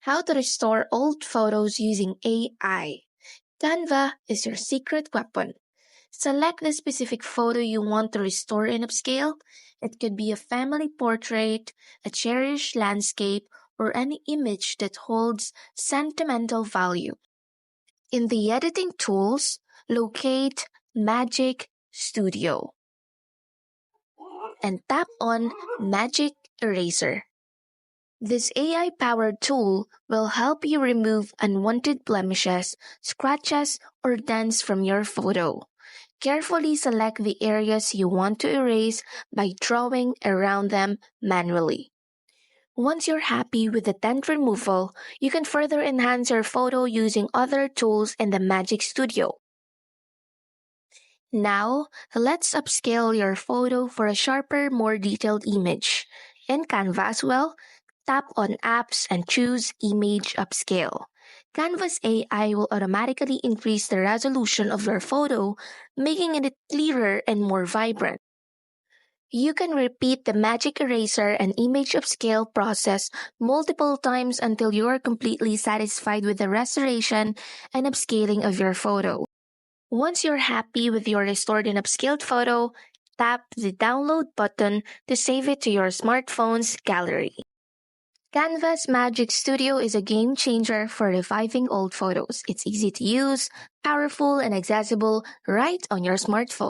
How to restore old photos using AI. Canva is your secret weapon. Select the specific photo you want to restore in upscale. It could be a family portrait, a cherished landscape, or any image that holds sentimental value. In the editing tools, locate Magic Studio and tap on Magic Eraser. This AI-powered tool will help you remove unwanted blemishes, scratches, or dents from your photo. Carefully select the areas you want to erase by drawing around them manually. Once you're happy with the dent removal, you can further enhance your photo using other tools in the Magic Studio. Now, let's upscale your photo for a sharper, more detailed image. In Canva as well, tap on Apps and choose Image Upscale. Canva's AI will automatically increase the resolution of your photo, making it clearer and more vibrant. You can repeat the magic eraser and image upscale process multiple times until you are completely satisfied with the restoration and upscaling of your photo. Once you're happy with your restored and upscaled photo, tap the download button to save it to your smartphone's gallery. Canva's Magic Studio is a game changer for reviving old photos. It's easy to use, powerful, and accessible right on your smartphone.